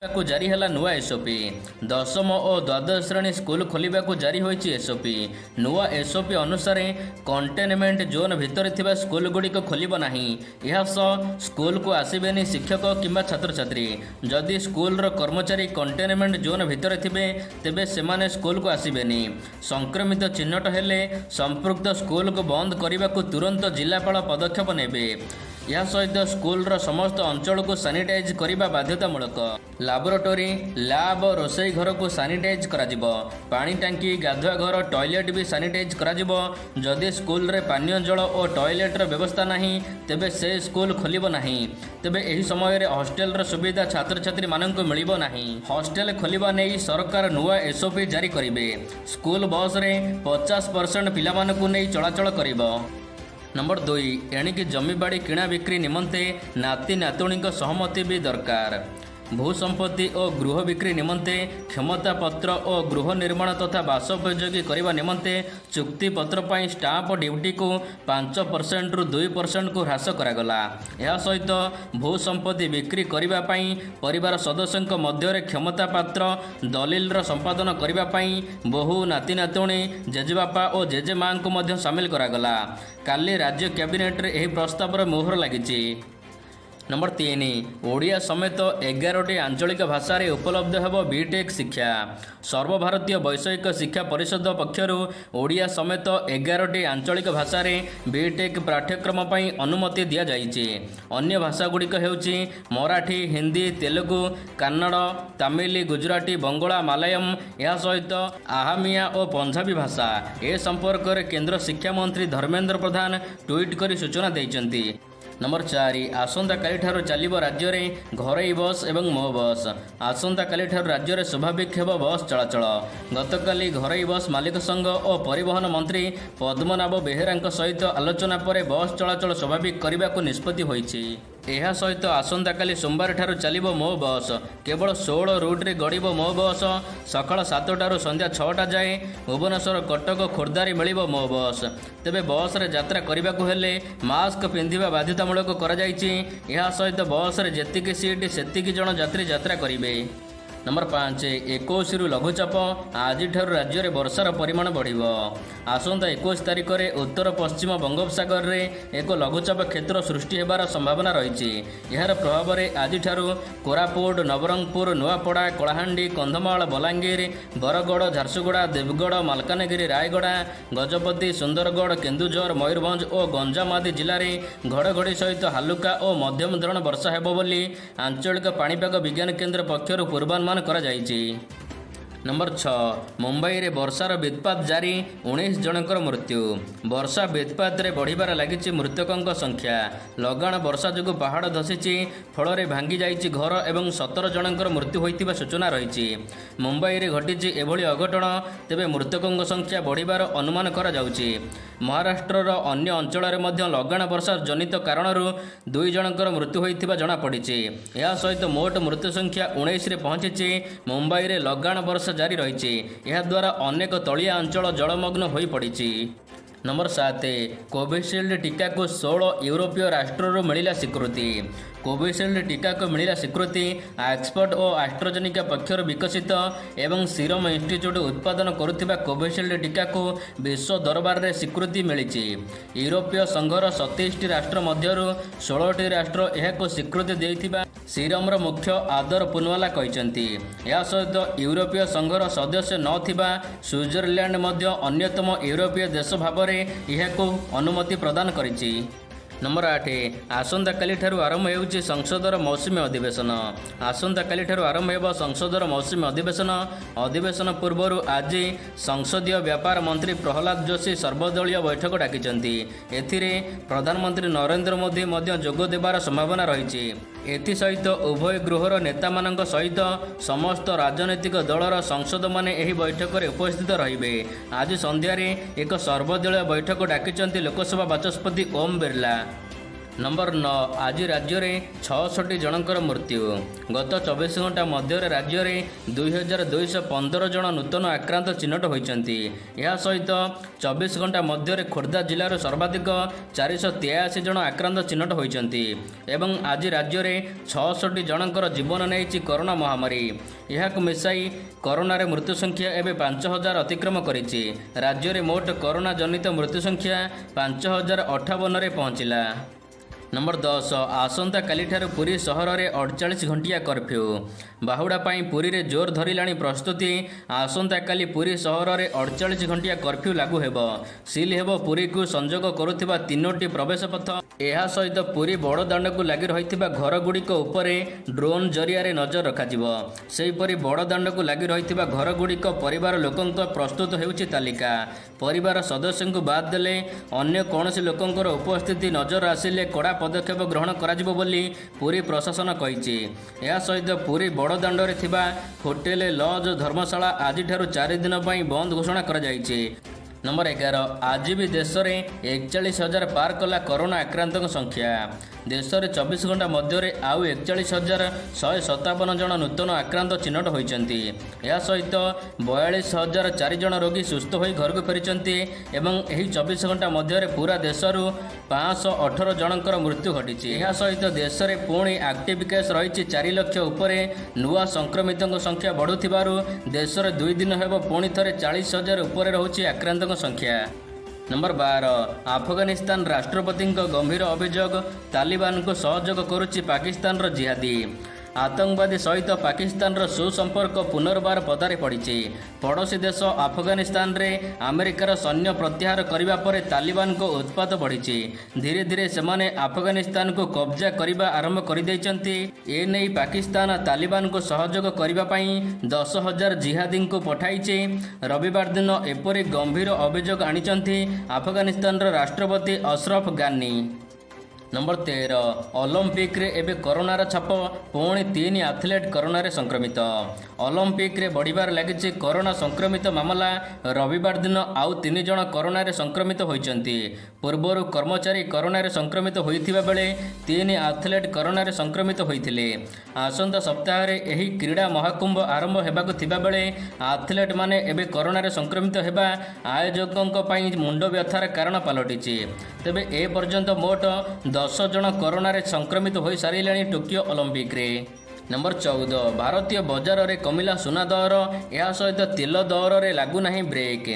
को जारी है नुआ एसओपी। दशम और द्वादश श्रेणी स्कूल खोलने को जारी होती एसओपी। नुआ एसओपी अनुसार कंटेनमेंट जोन भितर थिबा स्कूल गुड़िक खोलिब नाही। यह स्कूल को आसबेनी शिक्षक किंबा छात्र छात्री। जदि स्कूल कर्मचारी कंटेनमेंट जोन भितर थिबे तेबे सेमाने स्कूल को आसबेनी। संक्रमित चिन्हट हेले संपृक्त स्कूल को बंद करने को तुरंत जिलापाल पदक्षेप नेबे। यह सहित स्कूल समस्त अंचल को सानिटाइज करने बाध्यतामूलक। लैबोरेटरी लैब रोसई घर को सानिटाइज करा। पानी टांकी गाधुआ घर टॉयलेट भी सानिटाइज करा। जदि स्कूल रे पानीय जल और टॉयलेटर व्यवस्था नहीं तेबे से स्कूल खोलिब नाही। तेबे एही समय रे हॉस्टेल र सुविधा छात्र छात्री माननको मिलिबो नाही। हॉस्टेल खोलिबा नै सरकार नुआ एसओपी जारी करिवे। स्कूल बस रे 50% पिला मानकु नै चलाचल करिबो। नंबर 2 एणिकी जमीबाड़ी किणा बिक्री निमंते नाती नातुणी सहमति भी दरकार। भूसंपत्ति और गृह बिक्री निमंते क्षमता पत्र और गृह निर्माण तथा बासोपयोगी करने निमंते चुक्ति पत्र पर स्टाम्प ड्यूटी को 5% रु 2% को ह्रास करागला। यह सहित भूसंपत्ति बिक्री करने परिवार सदस्यों मध्य क्षमता पात्र दलिल संपादन करने बहु नाती नातुणी जेजेबापा और जेजेमाँ को सामिल करागला। काली राज्य कैबिनेट रे एही प्रस्ताव रे मोहर लागिछि। नंबर 3 ओडिया समेत 11टी आंचलिक भाषा रे उपलब्ध हेबो बीटेक शिक्षा। सर्वभारतीय वैषयिक शिक्षा परिषद पक्षरु ओडिया समेत 11टी आंचलिक भाषा रे बीटेक पाठ्यक्रम पई अनुमति दिया जाइछि। अन्य भाषा गुड़िक हेउछि मराठी हिंदी तेलुगु कन्नड़ तमिल गुजराती बंगला मलयालम यह सहित आहामिया और पंजाबी भाषा। ए संपर्क में केंद्र शिक्षा मंत्री धर्मेंद्र प्रधान ट्वीट कर सूचना देइछन्ति। नंबर 4 आसंता काली ठारो चलिबो राज्य रे घरोई बस एवं मो बस। आसंता काली ठारो राज्य रे स्वाभाविक हेबो बस चलाचल। गतकाली घरोई बस मालिक संघ और परिवहन मंत्री पद्मनाभ बेहेरा सहित आलोचना पर बस चलाचल स्वाभाविक करने को निष्पत्ति होइछि। यह सहित आसंता काली सोमवार ठारो चलिबो मो बस। केवल 16 रूट रे गड़िबो मो बस। सकाळ 7टारू संध्या 6टा जाए भुवनेश्वर कटक खोर्धारे मिलिबो मो बस। तेबे बस रे यात्रा करने को हेले मास्क पिंधिबा बाध्यतामूलक करा जाइछि। यह सहित बस रे जेतिकी सीट सेतिकी जन यात्री यात्रा करिवे। नंबर 5 21 रु लघुचाप आज राज्य में वर्षार परिमाण बढ़िबो। आसंता 21 तारिख में उत्तर पश्चिम बंगोपसागर रे एक लघुचाप क्षेत्र सृष्टि हेबार संभावना रही। यार प्रभाव में आज कोरापुट नवरंगपुर नुआपड़ा कलाहांडी कंधमाल बलांगीर बरगड़ झारसुगुड़ा देवगढ़ मालकानगिरी रायगड़ा गजपति सुंदरगढ़ केन्दुझर मयूरभंज और गंजाम आदि जिले में घड़घड़ी सहित हालुका और मध्यम धरण वर्षा हेबो बोली आंचलिक पाणीपाग विज्ञान केन्द्र पक्षर पूर्वानुमान करा जायछि। नंबर 6 मुंबई रे वर्षार वित्पात जारी 19 जनकर मृत्यु। वर्षा वित्पात रे बढ़िबार लागिछि मृतकों संख्या। लगाण वर्षा जो पहाड़ धसीछि फल भांगी जाइछि घर एवं 17 जनकर मृत्यु होइतिबा सूचना रहिछि। मुंबई रे घटिछि एभली अघटन तेबे मृतकों संख्या बढ़िबार अनुमान करा जाउछि। महाराष्ट्र अन्य अंचल रे मध्य लगाण वर्षा जनित कारणरू 2 जनकर मृत्यु होइतिबा जणा पड़िछि। या सहित मोट मृत्यु संख्या 19 रे पहुंचिछि। मुंबई रे लगाण वर्षा जारी रही। यह द्वारा अनेक तलिया अंचल जलमग्न हो पड़ी। नंबर 7 कोविशील्ड टीका को 16 यूरोपीय राष्ट्रों मिला स्वीकृति। कोविशील्ड टीका को मिला स्वीकृति एक्सपर्ट और एस्ट्राजेनेका पक्षर विकसित एवं सीरम इंस्टीट्यूट उत्पादन करुथिबा कोविशील्ड टीका को विश्व दरबार रे स्वीकृति मिली। यूरोपीय संघर 27टी राष्ट्र मध्यरु 16टी राष्ट्र यह स्वीकृति देइथिबा सीरम मुख्य आदर पुनवाला कहते। या सहित यूरोपीय संघर सदस्य नथिबा स्विट्जरलैंड मध्य अन्यतम यूरोपीय देश भाव यह अनुमति प्रदान करिछि। नंबर 8 आसंता काली ठारू आरंभ होउछि संसदर मौसुमी अधिवेशन। आसंता काली ठारू आरंभ हेबो संसदर मौसुमी अधिवेशन। अधिवेशन पूर्व आज संसदीय व्यापार मंत्री प्रहलाद जोशी सर्वदलीय बैठक डाकिचंती। एथिरे प्रधानमंत्री नरेंद्र मोदी मध्य जोग देबार संभावना रही। एथि सहित उभय गृहर नेता मानक सहित समस्त राजनैतिक दलर संसद माने एही बैठक रे उपस्थित रहिबे। आज संध्यारे एक सर्वदलीय बैठक डाकिचंती लोकसभा बाचस्पति ओम बिरला। नंबर 9 आज राज्य में 66 जनकर मृत्यु। गत 24 घंटा मध्य राज्य में 2215 जन नूतन आक्रांत चिन्हट होती। यह सहित 24 घंटा मध्य खोर्धा जिलार सर्वाधिक 483 जन आक्रांत चिन्हट होती एवं आज राज्य में 66 जनकर जीवन नहीं कोरोना महामारी। यह मिसाई कोरोना मृत्यु संख्या एवं 5000 अतिक्रम करिछि। राज्य में मोट कोरोना जनित मृत्यु संख्या 5058 पहुंचला। नंबर 10 आसंता कालीठार पुरी सहर में 48 घंटिया कर्फ्यू। बाहुड़ा पाई पुरी रे जोर धरिलाणी प्रस्तुति। आसंता काली पुरी सहर में 48 घंटिया कर्फ्यू लागू हेबो। सील हेबो पुरी को संजोग करुथिबा 3टी प्रवेश पथ। यह सहित पुरी बड़ दांड को लगी रही घर गुड़िक उपरे ड्रोन जरिया नजर रखाजिबो। सेहीपरि बड़ दांड को लगी रही घर गुड़िक परिवार लोकंक प्रस्तुत हेउछि तालिका। परिवार सदस्य को बाद देले अन्य कौनसी लोकंकर उपस्थिति नजर आसिले कड़ा पदक्षेप ग्रहण कराजिबो बोली पुरी प्रशासन कहिछि। यह सहित पुरी बड़ दांडरे थिबा होटेल लज धर्मशाला आज 4 दिन पई बंद घोषणा करा जायछि। नंबर 11 आज भी देश में 41,000 पार कला कोरोना आक्रांतों संख्या। देश में 24 घंटा मध्य आउ 41,157 जन नूतन आक्रांत चिन्हट होती। यह सहित 42,004 जन रोगी सुस्थ हो घर को फेरी एवं यही 24 घंटा मध्य पूरा देशरू 518 जनकर मृत्यु घटी। यह सहित देश में पुणी एक्टिव केस रही 4 लाख उपरे नुआ संक्रमितों संख्या बढ़ुथिबारु देश में 2 दिन हेब पुणी थे 40,000 उपरे रहुछि आक्रांत संख्या। नंबर 12 अफगानिस्तान राष्ट्रपति गंभीर अभियोग तालिबान को सहयोग करुछि पाकिस्तान जिहादी। आतंकवादी सहित पाकिस्तान सुसंपर्क पुनर्बार पदारे पड़ी। पड़ोशी देश अफगानिस्तान रे अमेरिकार सैन्य प्रत्याहार करने पर तालिबान को उत्पात बढ़ी। धीरे धीरे सेमाने अफगानिस्तान को कब्जा करने आरंभ कर देइचंती। ए नहीं पाकिस्तान तालिबान को सहयोग करने 10,000 जिहादी को पठाई। रविवार दिन एपरी गंभीर अभियोग आनिचंती अफगानिस्तान राष्ट्रपति अशरफ गानी। नंबर 13 ओलंपिक रे एबे कोरोनार छाप पुणी 3 एथलीट कोरोना रे संक्रमित। ओलंपिक रे बढ़िबार लगी कोरोना संक्रमित मामला। रविवार दिन आउ 3 जन कोरोना रे संक्रमित होइचंती। पूर्वर कर्मचारी कोरोना रे संक्रमित होइथिबा बेले 3 एथलीट कोरोना रे संक्रमित होइथिले। आसंता सप्ताह रे एही क्रीड़ा महाकुंभ आरंभ हेबाकु थिबा बेले एथलीट माने एबे कोरोना रे संक्रमित हेबा आयोजकंक पई मुंड व्यथार कारण पलटिछि। तेबे ए पर्यंत मोट 10 जन कोरोना रे संक्रमित हो सारे टोकियो ओलंपिक रे। नंबर 14 भारतीय बजार में कमिला सुना दर। यह सहित तेल दर में लागू नहीं ब्रेक।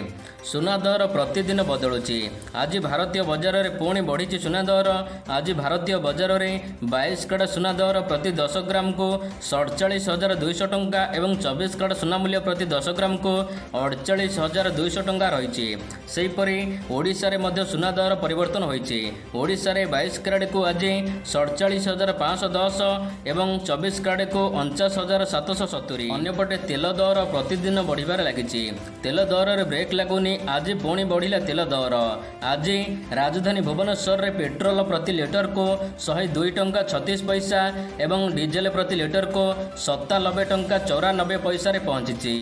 सुना दर प्रतिदिन बदलुची। आज भारतीय बजार में पुणी बढ़ी सुना दर। आज भारतीय बजार में 22 कैरेट सुना दर प्रति 10 ग्राम को 47,200 टंका एवं 24 कैरेट सुना मूल्य प्रति 10 ग्राम को 48,200 टंका रही। सेहीपरि ओडिशा रे मध्य सुना दर परिवर्तन होइछि। ओडिशा रे 22 कैरेट को आज 47,510 एवं 24 कैरेट को 49,770। अन्यपटे तेल दर प्रतिदिन बढ़िबार लागिछि। तेल दर रे ब्रेक लागुनी। आज पुणी बढ़िला तेल दर। आज राजधानी भुवनेश्वर रे पेट्रोल प्रति लिटर को 102 टंका 36 पैसा एवं डीजेल प्रति लिटर को 97 टंका 94 पैसा रे पहुंची।